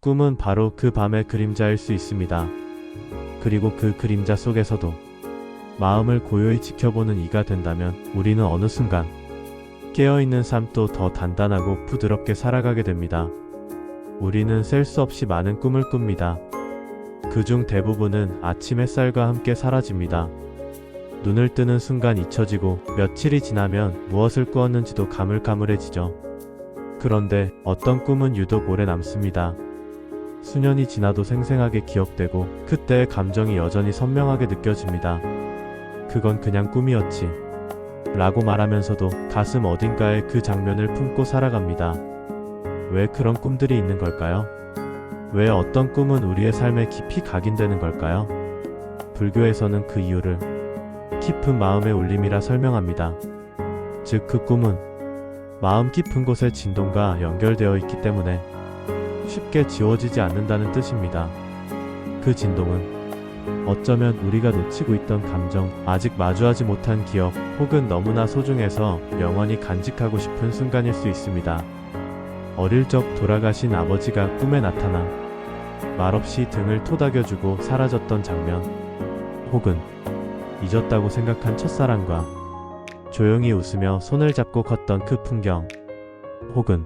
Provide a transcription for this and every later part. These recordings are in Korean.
꿈은 바로 그 밤의 그림자일 수 있습니다. 그리고 그 그림자 속에서도 마음을 고요히 지켜보는 이가 된다면 우리는 어느 순간 깨어있는 삶도 더 단단하고 부드럽게 살아가게 됩니다. 우리는 셀 수 없이 많은 꿈을 꿉니다. 그중 대부분은 아침 햇살과 함께 사라집니다. 눈을 뜨는 순간 잊혀지고 며칠이 지나면 무엇을 꾸었는지도 가물가물해지죠. 그런데 어떤 꿈은 유독 오래 남습니다. 수년이 지나도 생생하게 기억되고 그때의 감정이 여전히 선명하게 느껴집니다. 그건 그냥 꿈이었지 라고 말하면서도 가슴 어딘가에 그 장면을 품고 살아갑니다. 왜 그런 꿈들이 있는 걸까요? 왜 어떤 꿈은 우리의 삶에 깊이 각인되는 걸까요? 불교에서는 그 이유를 깊은 마음의 울림이라 설명합니다. 즉 그 꿈은 마음 깊은 곳의 진동과 연결되어 있기 때문에 쉽게 지워지지 않는다는 뜻입니다. 그 진동은 어쩌면 우리가 놓치고 있던 감정, 아직 마주하지 못한 기억, 혹은 너무나 소중해서 영원히 간직하고 싶은 순간일 수 있습니다. 어릴 적 돌아가신 아버지가 꿈에 나타나 말없이 등을 토닥여주고 사라졌던 장면, 혹은 잊었다고 생각한 첫사랑과 조용히 웃으며 손을 잡고 걷던 그 풍경, 혹은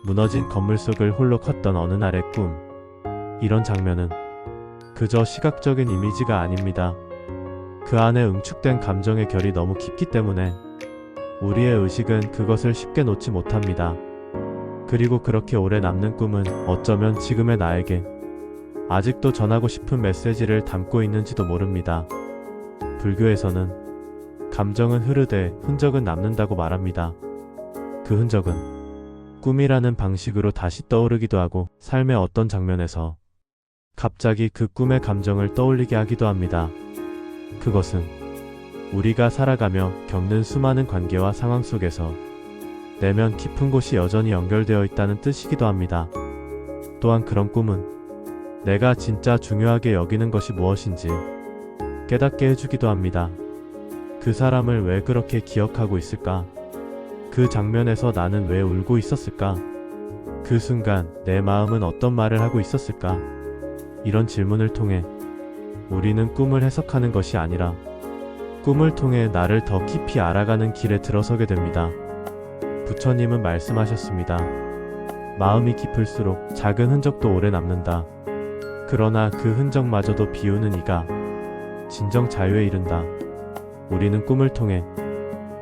무너진 건물 속을 홀로 걷던 어느 날의 꿈. 이런 장면은 그저 시각적인 이미지가 아닙니다. 그 안에 응축된 감정의 결이 너무 깊기 때문에 우리의 의식은 그것을 쉽게 놓지 못합니다. 그리고 그렇게 오래 남는 꿈은 어쩌면 지금의 나에게 아직도 전하고 싶은 메시지를 담고 있는지도 모릅니다. 불교에서는 감정은 흐르되 흔적은 남는다고 말합니다. 그 흔적은 꿈이라는 방식으로 다시 떠오르기도 하고 삶의 어떤 장면에서 갑자기 그 꿈의 감정을 떠올리게 하기도 합니다. 그것은 우리가 살아가며 겪는 수많은 관계와 상황 속에서 내면 깊은 곳이 여전히 연결되어 있다는 뜻이기도 합니다. 또한 그런 꿈은 내가 진짜 중요하게 여기는 것이 무엇인지 깨닫게 해주기도 합니다. 그 사람을 왜 그렇게 기억하고 있을까? 그 장면에서 나는 왜 울고 있었을까? 그 순간 내 마음은 어떤 말을 하고 있었을까? 이런 질문을 통해 우리는 꿈을 해석하는 것이 아니라 꿈을 통해 나를 더 깊이 알아가는 길에 들어서게 됩니다. 부처님은 말씀하셨습니다. 마음이 깊을수록 작은 흔적도 오래 남는다. 그러나 그 흔적마저도 비우는 이가 진정 자유에 이른다. 우리는 꿈을 통해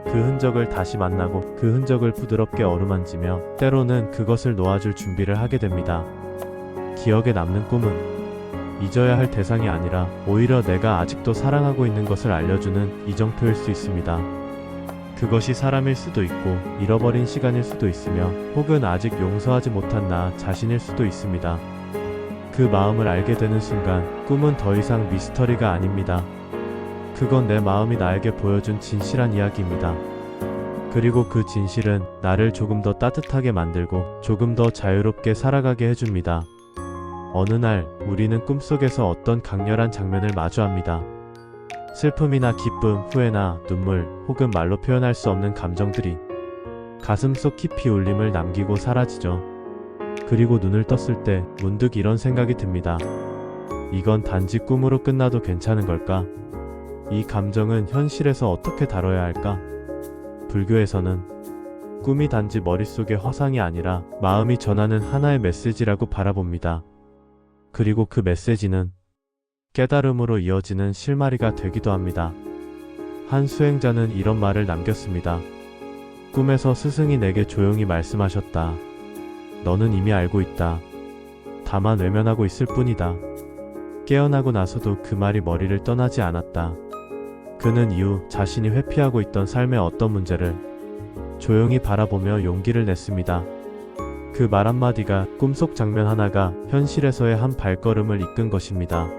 그 흔적을 다시 만나고 그 흔적을 부드럽게 어루만지며 때로는 그것을 놓아줄 준비를 하게 됩니다. 기억에 남는 꿈은 잊어야 할 대상이 아니라 오히려 내가 아직도 사랑하고 있는 것을 알려주는 이정표일 수 있습니다. 그것이 사람일 수도 있고 잃어버린 시간일 수도 있으며 혹은 아직 용서하지 못한 나 자신일 수도 있습니다. 그 마음을 알게 되는 순간 꿈은 더 이상 미스터리가 아닙니다. 그건 내 마음이 나에게 보여준 진실한 이야기입니다. 그리고 그 진실은 나를 조금 더 따뜻하게 만들고 조금 더 자유롭게 살아가게 해줍니다. 어느 날 우리는 꿈속에서 어떤 강렬한 장면을 마주합니다. 슬픔이나 기쁨, 후회나 눈물, 혹은 말로 표현할 수 없는 감정들이 가슴속 깊이 울림을 남기고 사라지죠. 그리고 눈을 떴을 때 문득 이런 생각이 듭니다. 이건 단지 꿈으로 끝나도 괜찮은 걸까? 이 감정은 현실에서 어떻게 다뤄야 할까? 불교에서는 꿈이 단지 머릿속의 허상이 아니라 마음이 전하는 하나의 메시지라고 바라봅니다. 그리고 그 메시지는 깨달음으로 이어지는 실마리가 되기도 합니다. 한 수행자는 이런 말을 남겼습니다. 꿈에서 스승이 내게 조용히 말씀하셨다. 너는 이미 알고 있다. 다만 외면하고 있을 뿐이다. 깨어나고 나서도 그 말이 머리를 떠나지 않았다. 그는 이후 자신이 회피하고 있던 삶의 어떤 문제를 조용히 바라보며 용기를 냈습니다. 그 말 한마디가 꿈속 장면 하나가 현실에서의 한 발걸음을 이끈 것입니다.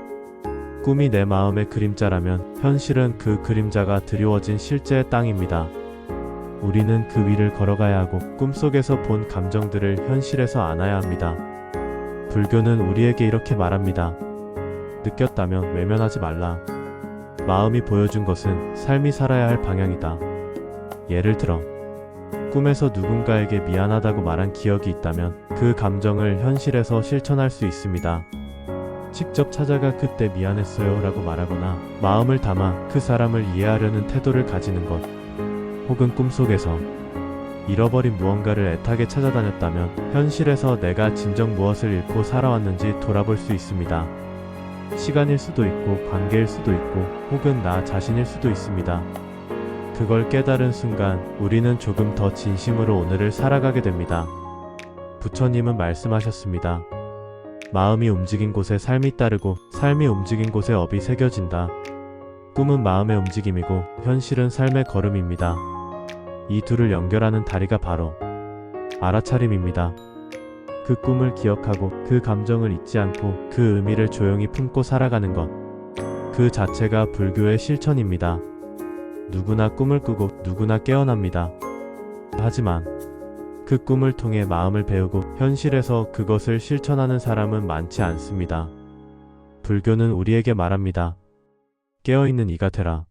꿈이 내 마음의 그림자라면 현실은 그 그림자가 드리워진 실제의 땅입니다. 우리는 그 위를 걸어가야 하고 꿈속에서 본 감정들을 현실에서 안아야 합니다. 불교는 우리에게 이렇게 말합니다. 느꼈다면 외면하지 말라. 마음이 보여준 것은 삶이 살아야 할 방향이다. 예를 들어 꿈에서 누군가에게 미안하다고 말한 기억이 있다면 그 감정을 현실에서 실천할 수 있습니다. 직접 찾아가 그때 미안했어요 라고 말하거나 마음을 담아 그 사람을 이해하려는 태도를 가지는 것, 혹은 꿈속에서 잃어버린 무언가를 애타게 찾아다녔다면 현실에서 내가 진정 무엇을 잃고 살아왔는지 돌아볼 수 있습니다. 시간일 수도 있고 관계일 수도 있고 혹은 나 자신일 수도 있습니다. 그걸 깨달은 순간 우리는 조금 더 진심으로 오늘을 살아가게 됩니다. 부처님은 말씀하셨습니다. 마음이 움직인 곳에 삶이 따르고 삶이 움직인 곳에 업이 새겨진다. 꿈은 마음의 움직임이고 현실은 삶의 걸음입니다. 이 둘을 연결하는 다리가 바로 알아차림입니다. 그 꿈을 기억하고 그 감정을 잊지 않고 그 의미를 조용히 품고 살아가는 것, 그 자체가 불교의 실천입니다. 누구나 꿈을 꾸고 누구나 깨어납니다. 하지만 그 꿈을 통해 마음을 배우고 현실에서 그것을 실천하는 사람은 많지 않습니다. 불교는 우리에게 말합니다. 깨어있는 이가 되라.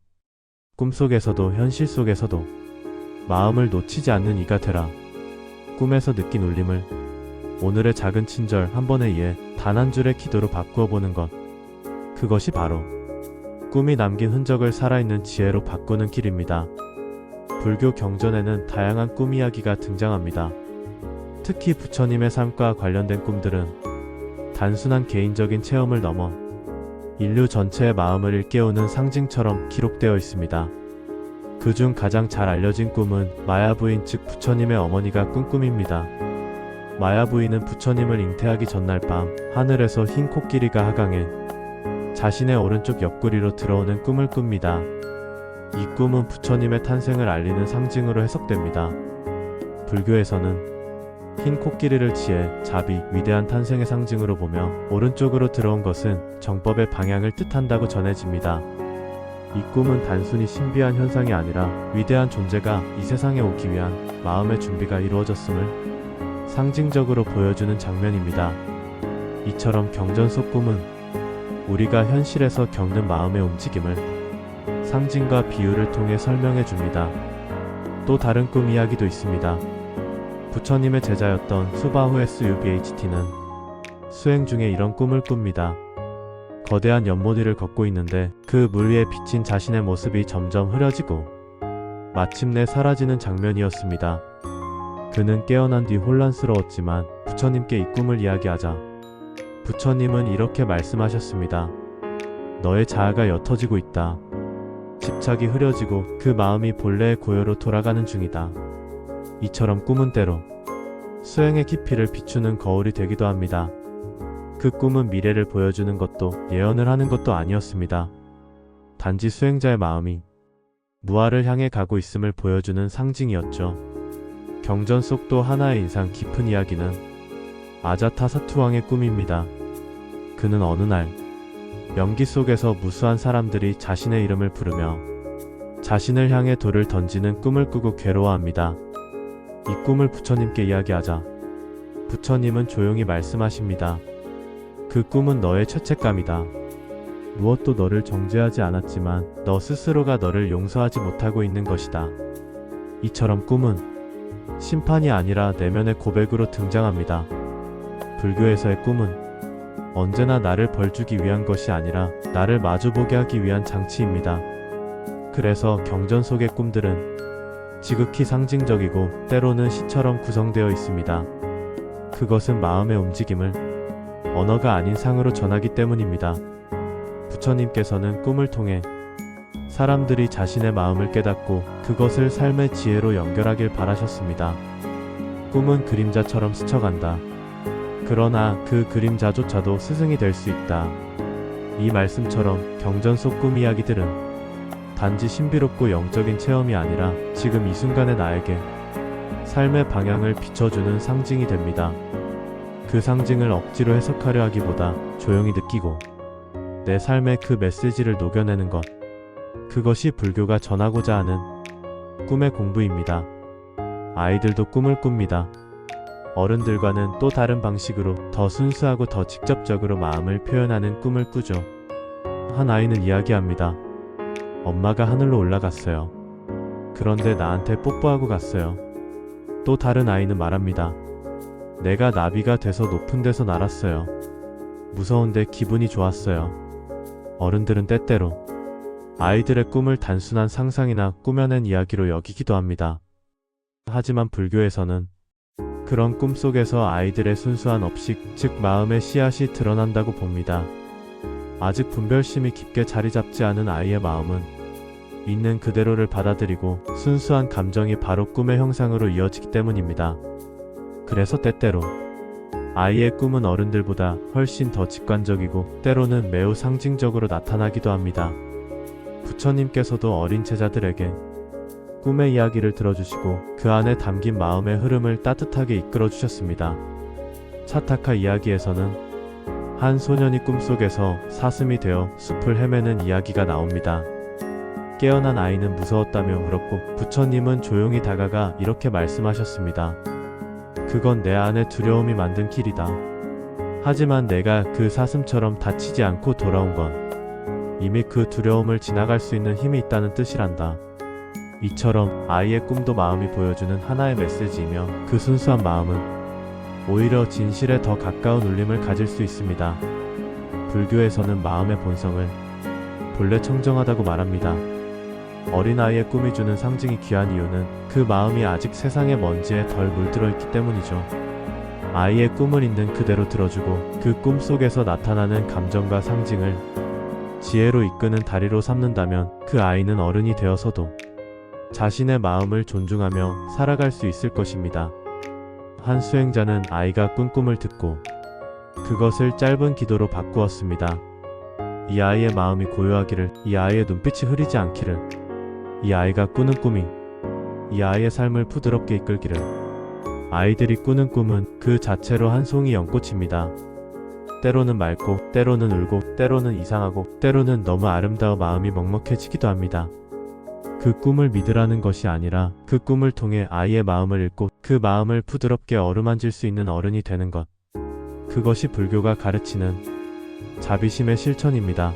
꿈속에서도 현실 속에서도 마음을 놓치지 않는 이가 되라. 꿈에서 느낀 울림을 오늘의 작은 친절 한 번에 이해 단 한 줄의 기도로 바꾸어 보는 것, 그것이 바로 꿈이 남긴 흔적을 살아있는 지혜로 바꾸는 길입니다. 불교 경전에는 다양한 꿈 이야기가 등장합니다. 특히 부처님의 삶과 관련된 꿈들은 단순한 개인적인 체험을 넘어 인류 전체의 마음을 일깨우는 상징처럼 기록되어 있습니다. 그중 가장 잘 알려진 꿈은 마야 부인 즉 부처님의 어머니가 꾼 꿈입니다. 마야 부인은 부처님을 잉태하기 전날 밤 하늘에서 흰 코끼리가 하강해 자신의 오른쪽 옆구리로 들어오는 꿈을 꿉니다. 이 꿈은 부처님의 탄생을 알리는 상징으로 해석됩니다. 불교에서는 흰 코끼리를 지혜, 자비, 위대한 탄생의 상징으로 보며 오른쪽으로 들어온 것은 정법의 방향을 뜻한다고 전해집니다. 이 꿈은 단순히 신비한 현상이 아니라 위대한 존재가 이 세상에 오기 위한 마음의 준비가 이루어졌음을 상징적으로 보여주는 장면입니다. 이처럼 경전 속 꿈은 우리가 현실에서 겪는 마음의 움직임을 상징과 비유를 통해 설명해 줍니다. 또 다른 꿈 이야기도 있습니다. 부처님의 제자였던 수바후 SUBHT는 수행 중에 이런 꿈을 꿉니다. 거대한 연못 위를 걷고 있는데 그 물 위에 비친 자신의 모습이 점점 흐려지고 마침내 사라지는 장면이었습니다. 그는 깨어난 뒤 혼란스러웠지만 부처님께 이 꿈을 이야기하자 부처님은 이렇게 말씀하셨습니다. 너의 자아가 옅어지고 있다. 집착이 흐려지고 그 마음이 본래의 고요로 돌아가는 중이다. 이처럼 꿈은 때로 수행의 깊이를 비추는 거울이 되기도 합니다. 그 꿈은 미래를 보여주는 것도 예언을 하는 것도 아니었습니다. 단지 수행자의 마음이 무아를 향해 가고 있음을 보여주는 상징이었죠. 경전 속 또 하나의 인상 깊은 이야기는 아자타사투왕의 꿈입니다. 그는 어느 날 연기 속에서 무수한 사람들이 자신의 이름을 부르며 자신을 향해 돌을 던지는 꿈을 꾸고 괴로워합니다. 이 꿈을 부처님께 이야기하자 부처님은 조용히 말씀하십니다. 그 꿈은 너의 죄책감이다. 무엇도 너를 정죄하지 않았지만 너 스스로가 너를 용서하지 못하고 있는 것이다. 이처럼 꿈은 심판이 아니라 내면의 고백으로 등장합니다. 불교에서의 꿈은 언제나 나를 벌주기 위한 것이 아니라 나를 마주보게 하기 위한 장치입니다. 그래서 경전 속의 꿈들은 지극히 상징적이고 때로는 시처럼 구성되어 있습니다. 그것은 마음의 움직임을 언어가 아닌 상으로 전하기 때문입니다. 부처님께서는 꿈을 통해 사람들이 자신의 마음을 깨닫고 그것을 삶의 지혜로 연결하길 바라셨습니다. 꿈은 그림자처럼 스쳐간다. 그러나 그 그림자조차도 스승이 될 수 있다. 이 말씀처럼 경전 속 꿈 이야기들은 단지 신비롭고 영적인 체험이 아니라 지금 이 순간의 나에게 삶의 방향을 비춰주는 상징이 됩니다. 그 상징을 억지로 해석하려 하기보다 조용히 느끼고 내 삶의 그 메시지를 녹여내는 것, 그것이 불교가 전하고자 하는 꿈의 공부입니다. 아이들도 꿈을 꿉니다. 어른들과는 또 다른 방식으로 더 순수하고 더 직접적으로 마음을 표현하는 꿈을 꾸죠. 한 아이는 이야기합니다. 엄마가 하늘로 올라갔어요. 그런데 나한테 뽀뽀하고 갔어요. 또 다른 아이는 말합니다. 내가 나비가 돼서 높은 데서 날았어요. 무서운데 기분이 좋았어요. 어른들은 때때로 아이들의 꿈을 단순한 상상이나 꾸며낸 이야기로 여기기도 합니다. 하지만 불교에서는 그런 꿈 속에서 아이들의 순수한 업식, 즉 마음의 씨앗이 드러난다고 봅니다. 아직 분별심이 깊게 자리 잡지 않은 아이의 마음은 있는 그대로를 받아들이고 순수한 감정이 바로 꿈의 형상으로 이어지기 때문입니다. 그래서 때때로 아이의 꿈은 어른들보다 훨씬 더 직관적이고 때로는 매우 상징적으로 나타나기도 합니다. 부처님께서도 어린 제자들에게 꿈의 이야기를 들어주시고 그 안에 담긴 마음의 흐름을 따뜻하게 이끌어 주셨습니다. 차타카 이야기에서는 한 소년이 꿈속에서 사슴이 되어 숲을 헤매는 이야기가 나옵니다. 깨어난 아이는 무서웠다며 울었고 부처님은 조용히 다가가 이렇게 말씀하셨습니다. 그건 내 안의 두려움이 만든 길이다. 하지만 내가 그 사슴처럼 다치지 않고 돌아온 건 이미 그 두려움을 지나갈 수 있는 힘이 있다는 뜻이란다. 이처럼 아이의 꿈도 마음이 보여주는 하나의 메시지이며 그 순수한 마음은 오히려 진실에 더 가까운 울림을 가질 수 있습니다. 불교에서는 마음의 본성을 본래 청정하다고 말합니다. 어린아이의 꿈이 주는 상징이 귀한 이유는 그 마음이 아직 세상의 먼지에 덜 물들어 있기 때문이죠. 아이의 꿈을 있는 그대로 들어주고 그 꿈 속에서 나타나는 감정과 상징을 지혜로 이끄는 다리로 삼는다면 그 아이는 어른이 되어서도 자신의 마음을 존중하며 살아갈 수 있을 것입니다. 한 수행자는 아이가 꾼 꿈을 듣고 그것을 짧은 기도로 바꾸었습니다. 이 아이의 마음이 고요하기를, 이 아이의 눈빛이 흐리지 않기를, 이 아이가 꾸는 꿈이 이 아이의 삶을 부드럽게 이끌기를. 아이들이 꾸는 꿈은 그 자체로 한 송이 연꽃입니다. 때로는 맑고, 때로는 울고, 때로는 이상하고, 때로는 너무 아름다워 마음이 먹먹해지기도 합니다. 그 꿈을 믿으라는 것이 아니라 그 꿈을 통해 아이의 마음을 읽고 그 마음을 부드럽게 어루만질 수 있는 어른이 되는 것. 그것이 불교가 가르치는 자비심의 실천입니다.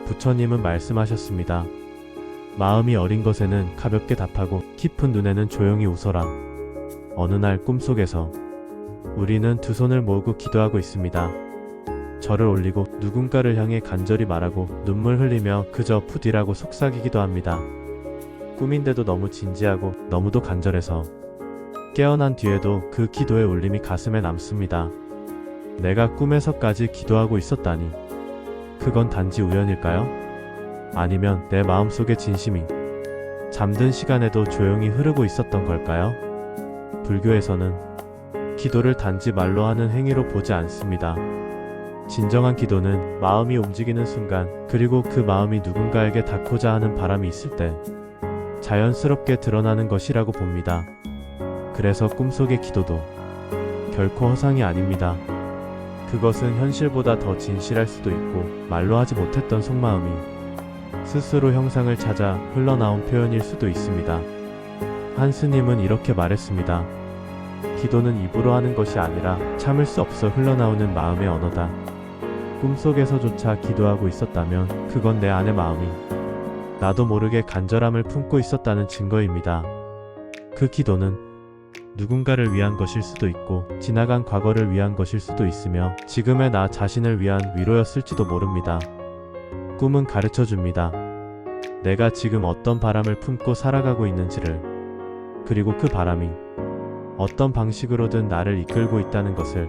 부처님은 말씀하셨습니다. 마음이 어린 것에는 가볍게 답하고 깊은 눈에는 조용히 웃어라. 어느 날 꿈속에서 우리는 두 손을 모으고 기도하고 있습니다. 절을 올리고 누군가를 향해 간절히 말하고 눈물 흘리며 그저 푸디라고 속삭이기도 합니다. 꿈인데도 너무 진지하고 너무도 간절해서 깨어난 뒤에도 그 기도의 울림이 가슴에 남습니다. 내가 꿈에서까지 기도하고 있었다니. 그건 단지 우연일까요? 아니면 내 마음속의 진심이 잠든 시간에도 조용히 흐르고 있었던 걸까요? 불교에서는 기도를 단지 말로 하는 행위로 보지 않습니다. 진정한 기도는 마음이 움직이는 순간, 그리고 그 마음이 누군가에게 닿고자 하는 바람이 있을 때 자연스럽게 드러나는 것이라고 봅니다. 그래서 꿈속의 기도도 결코 허상이 아닙니다. 그것은 현실보다 더 진실할 수도 있고 말로 하지 못했던 속마음이 스스로 형상을 찾아 흘러나온 표현일 수도 있습니다. 한 스님은 이렇게 말했습니다. 기도는 입으로 하는 것이 아니라 참을 수 없어 흘러나오는 마음의 언어다. 꿈속에서조차 기도하고 있었다면 그건 내 안의 마음이 나도 모르게 간절함을 품고 있었다는 증거입니다. 그 기도는 누군가를 위한 것일 수도 있고 지나간 과거를 위한 것일 수도 있으며 지금의 나 자신을 위한 위로였을지도 모릅니다. 꿈은 가르쳐줍니다. 내가 지금 어떤 바람을 품고 살아가고 있는지를, 그리고 그 바람이 어떤 방식으로든 나를 이끌고 있다는 것을.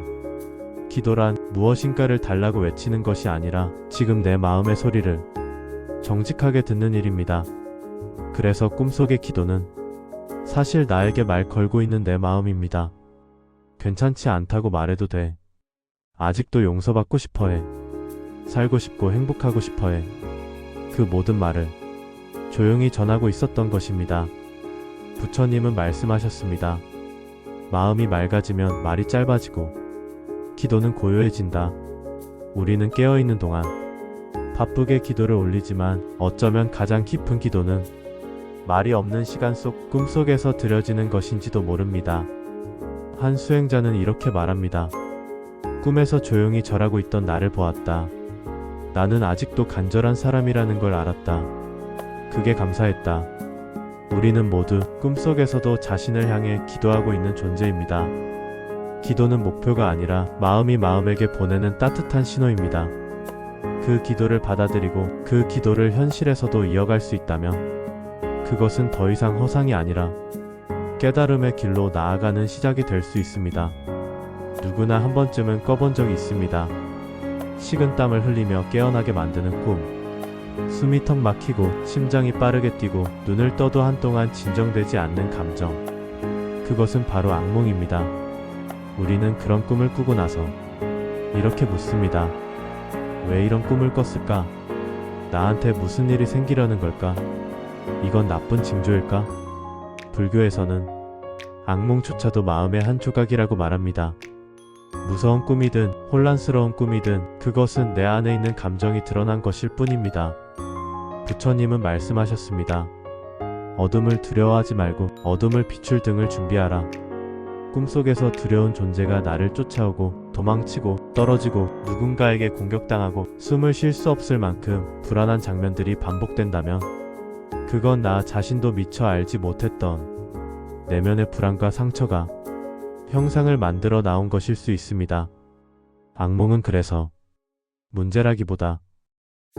기도란 무엇인가를 달라고 외치는 것이 아니라 지금 내 마음의 소리를 정직하게 듣는 일입니다. 그래서 꿈속의 기도는 사실 나에게 말 걸고 있는 내 마음입니다. 괜찮지 않다고 말해도 돼. 아직도 용서받고 싶어해. 살고 싶고 행복하고 싶어해. 그 모든 말을 조용히 전하고 있었던 것입니다. 부처님은 말씀하셨습니다. 마음이 맑아지면 말이 짧아지고 기도는 고요해진다. 우리는 깨어있는 동안 바쁘게 기도를 올리지만 어쩌면 가장 깊은 기도는 말이 없는 시간 속 꿈속에서 드려지는 것인지도 모릅니다. 한 수행자는 이렇게 말합니다. 꿈에서 조용히 절하고 있던 나를 보았다. 나는 아직도 간절한 사람이라는 걸 알았다. 그게 감사했다. 우리는 모두 꿈속에서도 자신을 향해 기도하고 있는 존재입니다. 기도는 목표가 아니라 마음이 마음에게 보내는 따뜻한 신호입니다. 그 기도를 받아들이고 그 기도를 현실에서도 이어갈 수 있다면 그것은 더 이상 허상이 아니라 깨달음의 길로 나아가는 시작이 될 수 있습니다. 누구나 한 번쯤은 꿔본 적이 있습니다. 식은땀을 흘리며 깨어나게 만드는 꿈. 숨이 턱 막히고 심장이 빠르게 뛰고 눈을 떠도 한동안 진정되지 않는 감정. 그것은 바로 악몽입니다. 우리는 그런 꿈을 꾸고 나서 이렇게 묻습니다. 왜 이런 꿈을 꿨을까? 나한테 무슨 일이 생기려는 걸까? 이건 나쁜 징조일까? 불교에서는 악몽조차도 마음의 한 조각이라고 말합니다. 무서운 꿈이든 혼란스러운 꿈이든 그것은 내 안에 있는 감정이 드러난 것일 뿐입니다. 부처님은 말씀하셨습니다. 어둠을 두려워하지 말고 어둠을 비출 등을 준비하라. 꿈속에서 두려운 존재가 나를 쫓아오고 도망치고 떨어지고 누군가에게 공격당하고 숨을 쉴 수 없을 만큼 불안한 장면들이 반복된다면 그건 나 자신도 미처 알지 못했던 내면의 불안과 상처가 형상을 만들어 나온 것일 수 있습니다. 악몽은 그래서 문제라기보다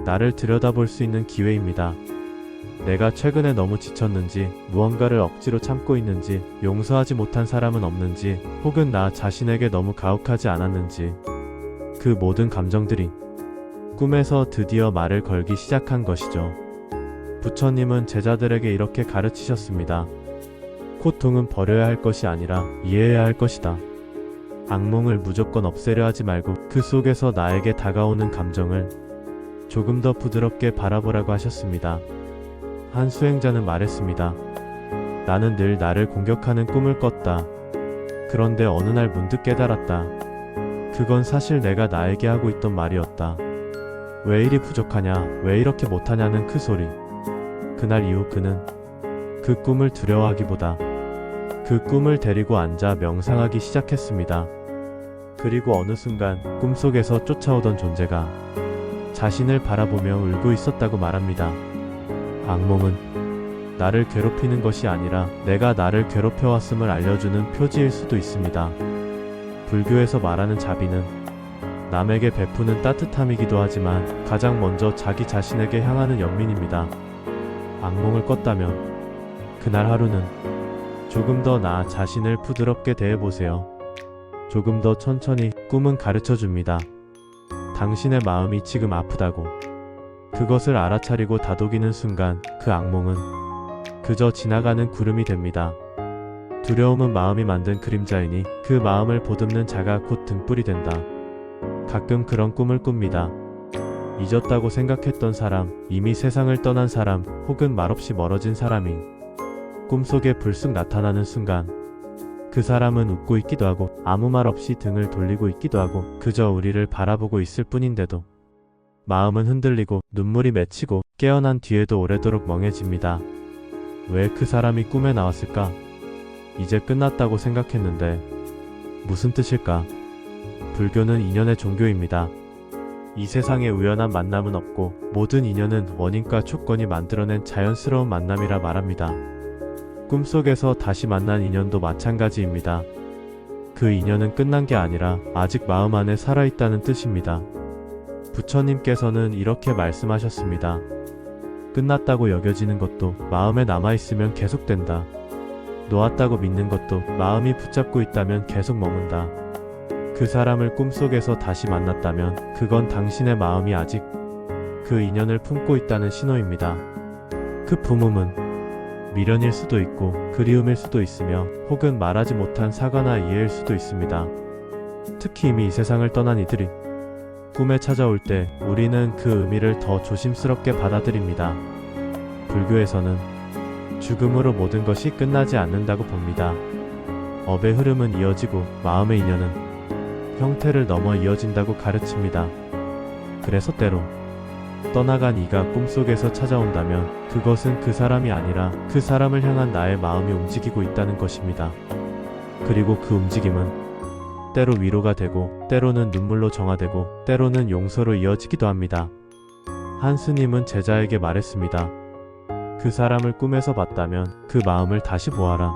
나를 들여다볼 수 있는 기회입니다. 내가 최근에 너무 지쳤는지, 무언가를 억지로 참고 있는지, 용서하지 못한 사람은 없는지, 혹은 나 자신에게 너무 가혹하지 않았는지, 그 모든 감정들이 꿈에서 드디어 말을 걸기 시작한 것이죠. 부처님은 제자들에게 이렇게 가르치셨습니다. 고통은 버려야 할 것이 아니라 이해해야 할 것이다. 악몽을 무조건 없애려 하지 말고 그 속에서 나에게 다가오는 감정을 조금 더 부드럽게 바라보라고 하셨습니다. 한 수행자는 말했습니다. 나는 늘 나를 공격하는 꿈을 꿨다. 그런데 어느 날 문득 깨달았다. 그건 사실 내가 나에게 하고 있던 말이었다. 왜 이리 부족하냐, 왜 이렇게 못하냐는 그 소리. 그날 이후 그는 그 꿈을 두려워하기보다 그 꿈을 데리고 앉아 명상하기 시작했습니다. 그리고 어느 순간 꿈속에서 쫓아오던 존재가 자신을 바라보며 울고 있었다고 말합니다. 악몽은 나를 괴롭히는 것이 아니라 내가 나를 괴롭혀왔음을 알려주는 표지일 수도 있습니다. 불교에서 말하는 자비는 남에게 베푸는 따뜻함이기도 하지만 가장 먼저 자기 자신에게 향하는 연민입니다. 악몽을 꿨다면 그날 하루는 조금 더 나 자신을 부드럽게 대해보세요. 조금 더 천천히. 꿈은 가르쳐줍니다. 당신의 마음이 지금 아프다고. 그것을 알아차리고 다독이는 순간 그 악몽은 그저 지나가는 구름이 됩니다. 두려움은 마음이 만든 그림자이니 그 마음을 보듬는 자가 곧 등불이 된다. 가끔 그런 꿈을 꿉니다. 잊었다고 생각했던 사람, 이미 세상을 떠난 사람, 혹은 말없이 멀어진 사람이 꿈속에 불쑥 나타나는 순간 그 사람은 웃고 있기도 하고 아무 말 없이 등을 돌리고 있기도 하고 그저 우리를 바라보고 있을 뿐인데도 마음은 흔들리고 눈물이 맺히고 깨어난 뒤에도 오래도록 멍해집니다. 왜 그 사람이 꿈에 나왔을까? 이제 끝났다고 생각했는데 무슨 뜻일까? 불교는 인연의 종교입니다. 이 세상에 우연한 만남은 없고 모든 인연은 원인과 조건이 만들어낸 자연스러운 만남이라 말합니다. 꿈속에서 다시 만난 인연도 마찬가지입니다. 그 인연은 끝난 게 아니라 아직 마음 안에 살아있다는 뜻입니다. 부처님께서는 이렇게 말씀하셨습니다. 끝났다고 여겨지는 것도 마음에 남아있으면 계속된다. 놓았다고 믿는 것도 마음이 붙잡고 있다면 계속 머문다. 그 사람을 꿈속에서 다시 만났다면 그건 당신의 마음이 아직 그 인연을 품고 있다는 신호입니다. 그 품음은 미련일 수도 있고 그리움일 수도 있으며 혹은 말하지 못한 사과나 이해일 수도 있습니다. 특히 이미 이 세상을 떠난 이들이 꿈에 찾아올 때 우리는 그 의미를 더 조심스럽게 받아들입니다. 불교에서는 죽음으로 모든 것이 끝나지 않는다고 봅니다. 업의 흐름은 이어지고 마음의 인연은 형태를 넘어 이어진다고 가르칩니다. 그래서 때로 떠나간 이가 꿈속에서 찾아온다면 그것은 그 사람이 아니라 그 사람을 향한 나의 마음이 움직이고 있다는 것입니다. 그리고 그 움직임은 때로 위로가 되고 때로는 눈물로 정화되고 때로는 용서로 이어지기도 합니다. 한 스님은 제자에게 말했습니다. 그 사람을 꿈에서 봤다면 그 마음을 다시 보아라.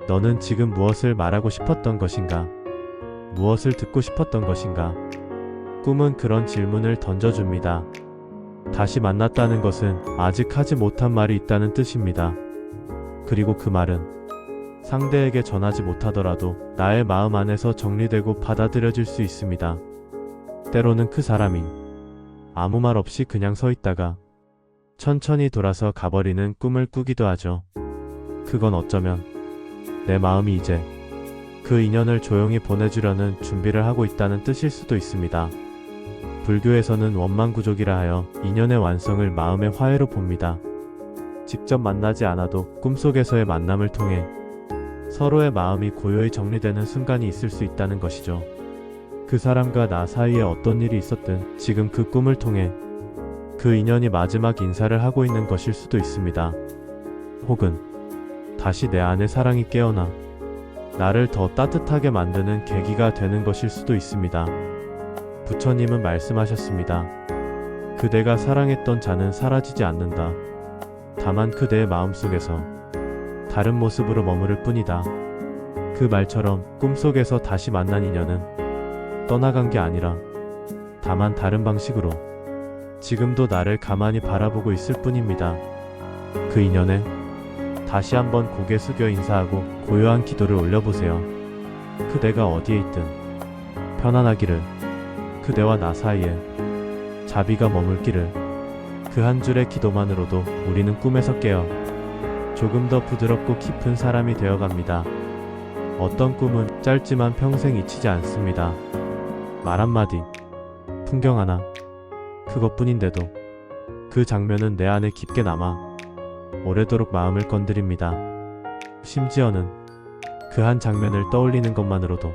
너는 지금 무엇을 말하고 싶었던 것인가? 무엇을 듣고 싶었던 것인가? 꿈은 그런 질문을 던져줍니다. 다시 만났다는 것은 아직 하지 못한 말이 있다는 뜻입니다. 그리고 그 말은 상대에게 전하지 못하더라도 나의 마음 안에서 정리되고 받아들여질 수 있습니다. 때로는 그 사람이 아무 말 없이 그냥 서 있다가 천천히 돌아서 가버리는 꿈을 꾸기도 하죠. 그건 어쩌면 내 마음이 이제 그 인연을 조용히 보내주려는 준비를 하고 있다는 뜻일 수도 있습니다. 불교에서는 원만구족이라 하여 인연의 완성을 마음의 화해로 봅니다. 직접 만나지 않아도 꿈속에서의 만남을 통해 서로의 마음이 고요히 정리되는 순간이 있을 수 있다는 것이죠. 그 사람과 나 사이에 어떤 일이 있었든 지금 그 꿈을 통해 그 인연이 마지막 인사를 하고 있는 것일 수도 있습니다. 혹은 다시 내 안에 사랑이 깨어나 나를 더 따뜻하게 만드는 계기가 되는 것일 수도 있습니다. 부처님은 말씀하셨습니다. 그대가 사랑했던 자는 사라지지 않는다. 다만 그대의 마음속에서 다른 모습으로 머무를 뿐이다. 그 말처럼 꿈속에서 다시 만난 인연은 떠나간 게 아니라 다만 다른 방식으로 지금도 나를 가만히 바라보고 있을 뿐입니다. 그 인연에 다시 한번 고개 숙여 인사하고 고요한 기도를 올려보세요. 그대가 어디에 있든 편안하기를, 그대와 나 사이에 자비가 머물기를. 그 한 줄의 기도만으로도 우리는 꿈에서 깨어 조금 더 부드럽고 깊은 사람이 되어갑니다. 어떤 꿈은 짧지만 평생 잊히지 않습니다. 말 한마디, 풍경 하나, 그것뿐인데도 그 장면은 내 안에 깊게 남아 오래도록 마음을 건드립니다. 심지어는 그 한 장면을 떠올리는 것만으로도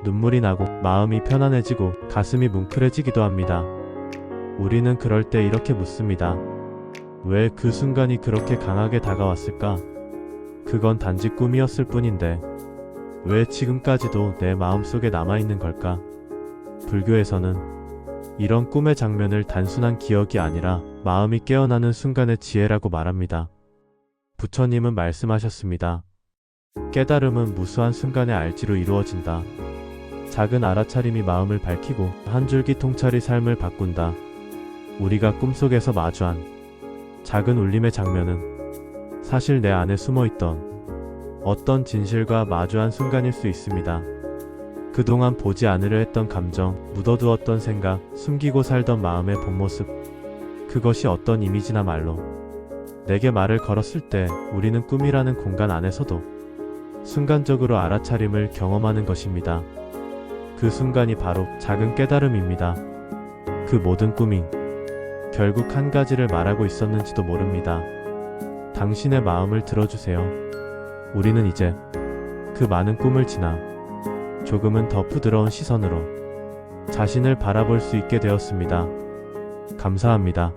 눈물이 나고 마음이 편안해지고 가슴이 뭉클해지기도 합니다. 우리는 그럴 때 이렇게 묻습니다. 왜 그 순간이 그렇게 강하게 다가왔을까? 그건 단지 꿈이었을 뿐인데 왜 지금까지도 내 마음속에 남아있는 걸까? 불교에서는 이런 꿈의 장면을 단순한 기억이 아니라 마음이 깨어나는 순간의 지혜라고 말합니다. 부처님은 말씀하셨습니다. 깨달음은 무수한 순간의 알지로 이루어진다. 작은 알아차림이 마음을 밝히고 한 줄기 통찰이 삶을 바꾼다. 우리가 꿈속에서 마주한 작은 울림의 장면은 사실 내 안에 숨어있던 어떤 진실과 마주한 순간일 수 있습니다. 그동안 보지 않으려 했던 감정, 묻어두었던 생각, 숨기고 살던 마음의 본 모습, 그것이 어떤 이미지나 말로 내게 말을 걸었을 때 우리는 꿈이라는 공간 안에서도 순간적으로 알아차림을 경험하는 것입니다. 그 순간이 바로 작은 깨달음입니다. 그 모든 꿈이 결국 한 가지를 말하고 있었는지도 모릅니다. 당신의 마음을 들어주세요. 우리는 이제 그 많은 꿈을 지나 조금은 더 부드러운 시선으로 자신을 바라볼 수 있게 되었습니다. 감사합니다.